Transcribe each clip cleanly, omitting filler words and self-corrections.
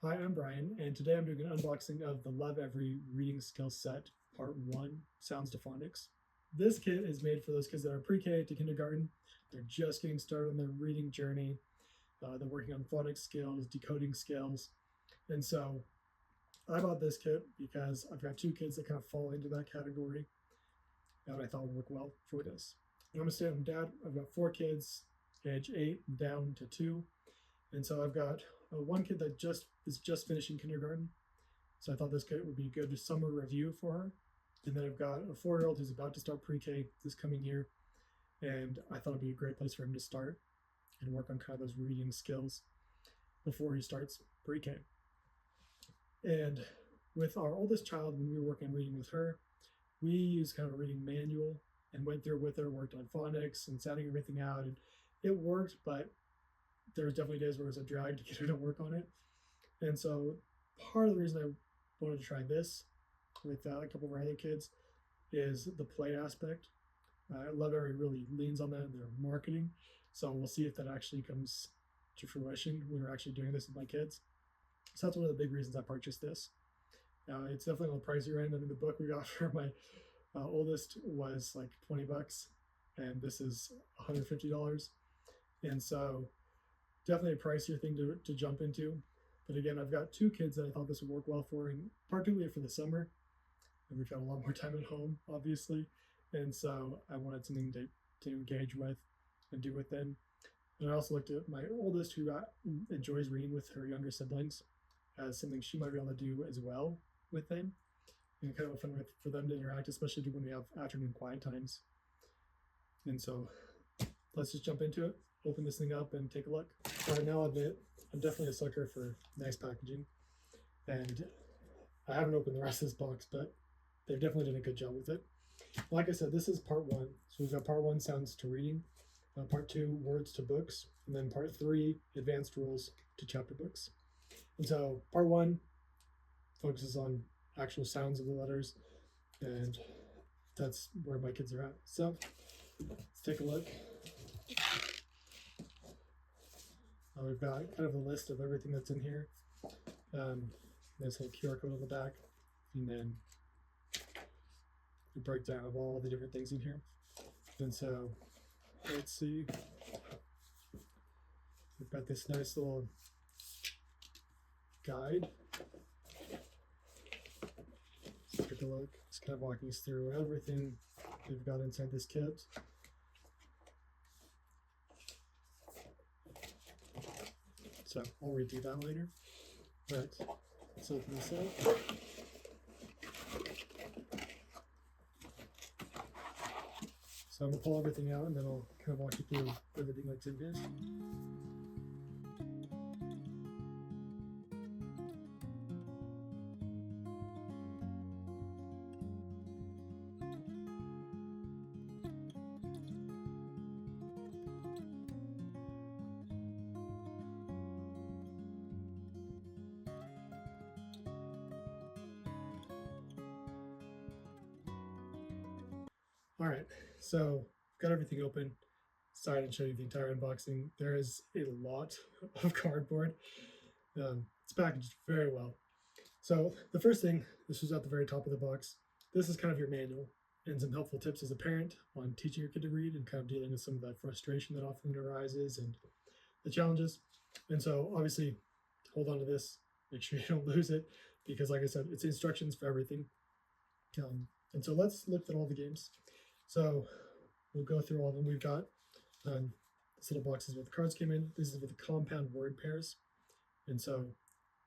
Hi, I'm Brian, and today I'm doing an unboxing of the Lovevery Reading Skill Set, Part 1, Sounds to Phonics. This kit is made for those kids that are pre-K to kindergarten. They're just getting started on their reading journey. They're working on phonics skills, decoding skills. And so I bought this kit because I've got two kids that kind of fall into that category that I thought would work well for this. I'm a stay-at-home dad. I've got 4 kids, age 8 down to 2. And so I've got one kid that is just finishing kindergarten. So I thought this kit would be a good summer review for her. And then I've got a 4-year-old who's about to start pre-K this coming year. And I thought it'd be a great place for him to start and work on kind of those reading skills before he starts pre-K. And with our oldest child, when we were working on reading with her, we used kind of a reading manual and went through with her, worked on phonics and sounding everything out. And it worked, but there was definitely days where it was a drag to get her to work on it. And so part of the reason I wanted to try this with a couple of our other kids is the play aspect. Lovevery really leans on that in their marketing. So we'll see if that actually comes to fruition when we're actually doing this with my kids. So that's one of the big reasons I purchased this. It's definitely on the pricier end. I mean, the book we got for my oldest was like $20, and this is $150. And so definitely a pricier thing to jump into. But again, I've got 2 kids that I thought this would work well for, and particularly for the summer. And we've got a lot more time at home, obviously. And so I wanted something to engage with and do with them. And I also looked at my oldest, who enjoys reading with her younger siblings, as something she might be able to do as well with them. And kind of a fun way for them to interact, especially when we have afternoon quiet times. And so let's just jump into it, open this thing up and take a look. All right, now I'll admit, I'm definitely a sucker for nice packaging. And I haven't opened the rest of this box, but they've definitely done a good job with it. Like I said, this is part 1. So we've got part 1, sounds to reading, part 2, words to books, and then part 3, advanced rules to chapter books. And so part 1 focuses on actual sounds of the letters, and that's where my kids are at. So let's take a look. We've got kind of a list of everything that's in here. There's a QR code on the back, and then a breakdown of all the different things in here. And so let's see. We've got this nice little guide. Let's take a look. It's kind of walking us through everything we've got inside this kit. So I'll read through that later. But let's open this up. So I'm gonna pull everything out and then I'll kind of walk you through everything that's in here. All right, so got everything open. Sorry I didn't show you the entire unboxing. There is a lot of cardboard. It's packaged very well. So the first thing, this was at the very top of the box. This is kind of your manual and some helpful tips as a parent on teaching your kid to read and kind of dealing with some of that frustration that often arises and the challenges. And so obviously hold on to this, make sure you don't lose it, because like I said, it's instructions for everything. And so let's look at all the games. So we'll go through all of them. We've got this little boxes where the cards came in. This is with the compound word pairs. And so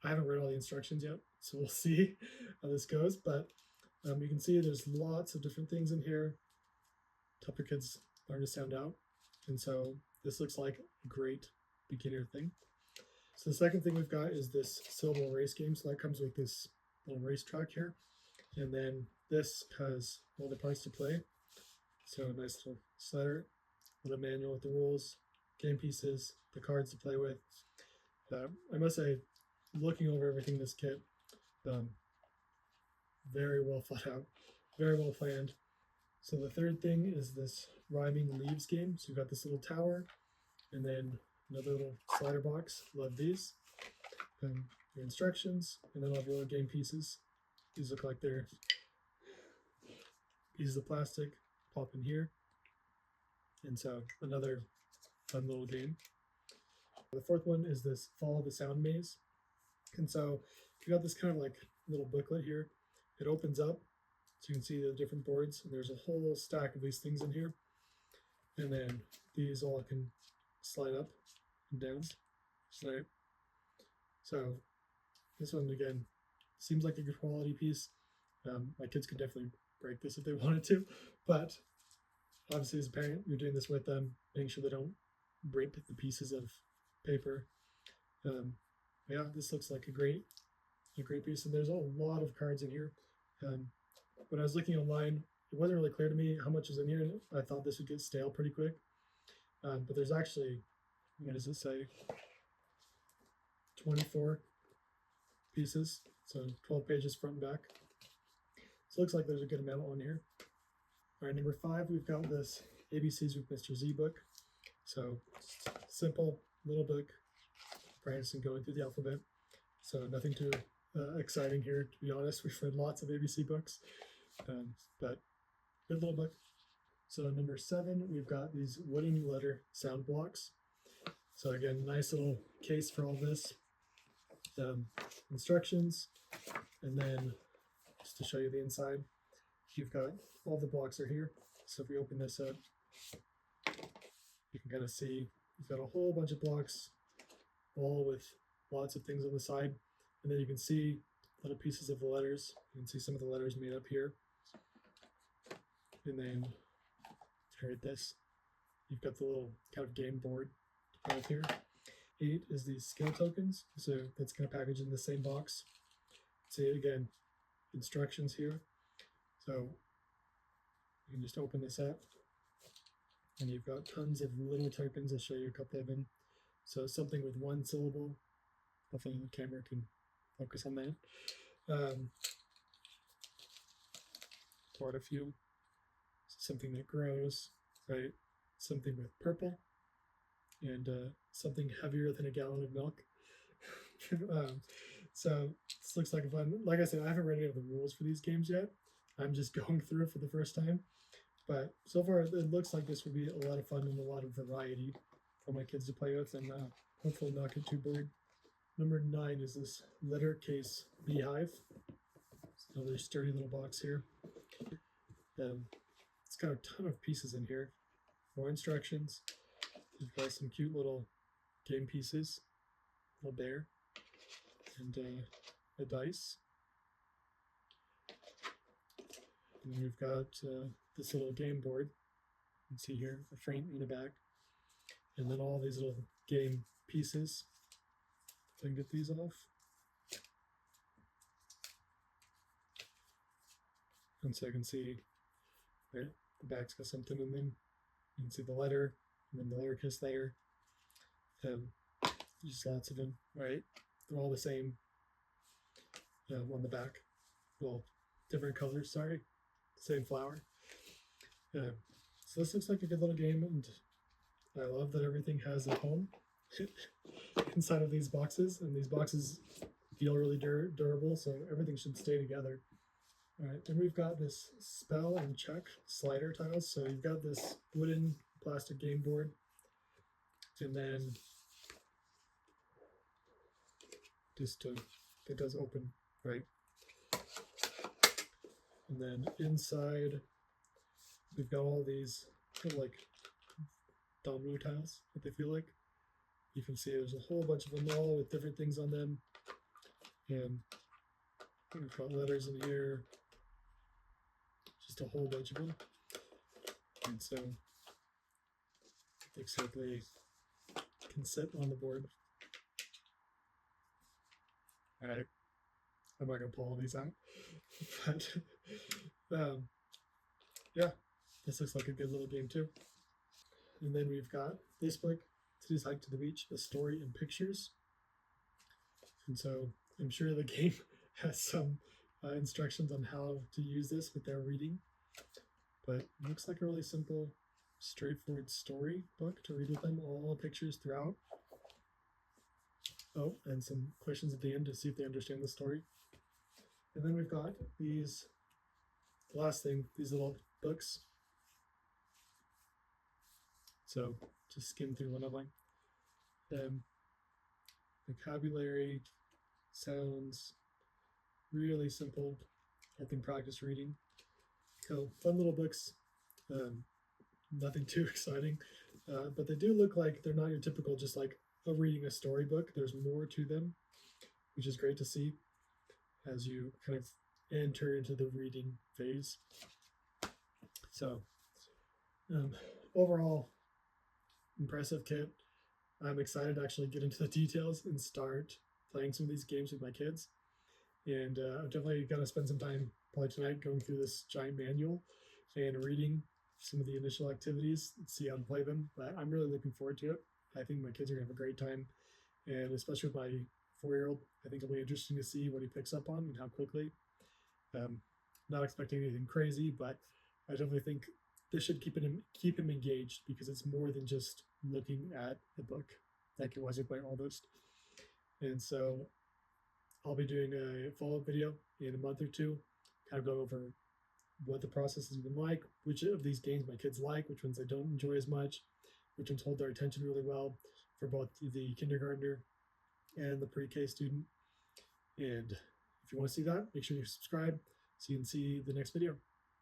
I haven't read all the instructions yet, so we'll see how this goes. But you can see there's lots of different things in here to help your kids learn to sound out. And so this looks like a great beginner thing. So the second thing we've got is this syllable race game. So that comes with this little racetrack here. And then this has all the parts to play. So a nice little slider, little manual with the rules, game pieces, the cards to play with. I must say, looking over everything in this kit, very well thought out, very well planned. So the third thing is this rhyming leaves game. So you've got this little tower, and then another little slider box. Love these. your instructions, and then all of your little game pieces. These look like they're pieces of plastic, pop in here. And so another fun little game. The fourth one is this follow the sound maze. And so you got this kind of like little booklet here. It opens up so you can see the different boards. And there's a whole stack of these things in here. And then these all can slide up and down. Right. So this one again seems like a good quality piece. My kids could definitely break this if they wanted to, but obviously as a parent, you're doing this with them, making sure they don't break the pieces of paper. Yeah, this looks like a great piece, and there's a lot of cards in here. When I was looking online, it wasn't really clear to me how much is in here. I thought this would get stale pretty quick, but there's actually, what does it say? 24 pieces, so 12 pages front and back. So it looks like there's a good amount on here. All right, number 5, we've got this ABCs with Mr. Z book. So simple little book, practicing going through the alphabet. So nothing too exciting here, to be honest. We've read lots of ABC books, but good little book. So number 7, we've got these wooden letter sound blocks. So again, nice little case for all this. Instructions, and then just to show you the inside, you've got all the blocks are here. So if we open this up, you can kind of see you've got a whole bunch of blocks, all with lots of things on the side, and then you can see little pieces of the letters. You can see some of the letters made up here, and then right this, you've got the little kind of game board right here. 8 is these skill tokens, so that's kind of packaged in the same box. See again, instructions here. So you can just open this up, and you've got tons of little tokens. I'll show you a couple of them. So something with one syllable. Hopefully the camera can focus on that. Quite a few. Something that grows, right? Something with purple. And something heavier than a gallon of milk. So this looks like fun. Like I said, I haven't read any of the rules for these games yet. I'm just going through it for the first time. But so far, it looks like this would be a lot of fun and a lot of variety for my kids to play with, and hopefully not get too bored. Number 9 is this letter case beehive. It's another sturdy little box here. It's got a ton of pieces in here. More instructions. We've got some cute little game pieces, little bear, and a dice. And we've got this little game board. You can see here, the frame in the back, and then all these little game pieces. If I can get these off. And so I can see, right, the back's got something in them. You can see the letter, and then the lowercase layer. Just lots of them, right? They're all the same on the back. Well, different colors, sorry. Same flower. So this looks like a good little game, and I love that everything has a home inside of these boxes, and these boxes feel really durable, so everything should stay together. All right, then we've got this spell and check slider tiles. So you've got this wooden plastic game board, and then it does open, right? And then inside, we've got all these kind of like domino tiles, what they feel like. You can see there's a whole bunch of them all with different things on them. And we've got letters in here, just a whole bunch of them. And so it looks like they can sit on the board. All right, I'm not gonna pull all these out, but yeah, this looks like a good little game too. And then we've got this book, Today's Hike to the Beach, a story and pictures. And so I'm sure the game has some instructions on how to use this with their reading, but it looks like a really simple, straightforward story book to read with them, all pictures throughout. Oh, and some questions at the end to see if they understand the story. And then we've got these, the last thing, these little books. So just skim through one of them. Vocabulary, sounds, really simple, helping practice reading. So fun little books, nothing too exciting, but they do look like they're not your typical just like reading a storybook. There's more to them, which is great to see as you kind of enter into the reading phase. So overall, impressive kit. I'm excited to actually get into the details and start playing some of these games with my kids. And I'm definitely going to spend some time probably tonight going through this giant manual and reading some of the initial activities and see how to play them. But I'm really looking forward to it. I think my kids are going to have a great time. And especially with my 4-year-old, I think it'll be interesting to see what he picks up on and how quickly. Not expecting anything crazy, but I definitely think this should keep him engaged, because it's more than just looking at the book like it was with my oldest. And so I'll be doing a follow-up video in a month or two, kind of go over what the process has been like, which of these games my kids like, which ones they don't enjoy as much, which ones hold their attention really well for both the kindergartner and the pre-K student. And if you want to see that, make sure you subscribe so you can see the next video.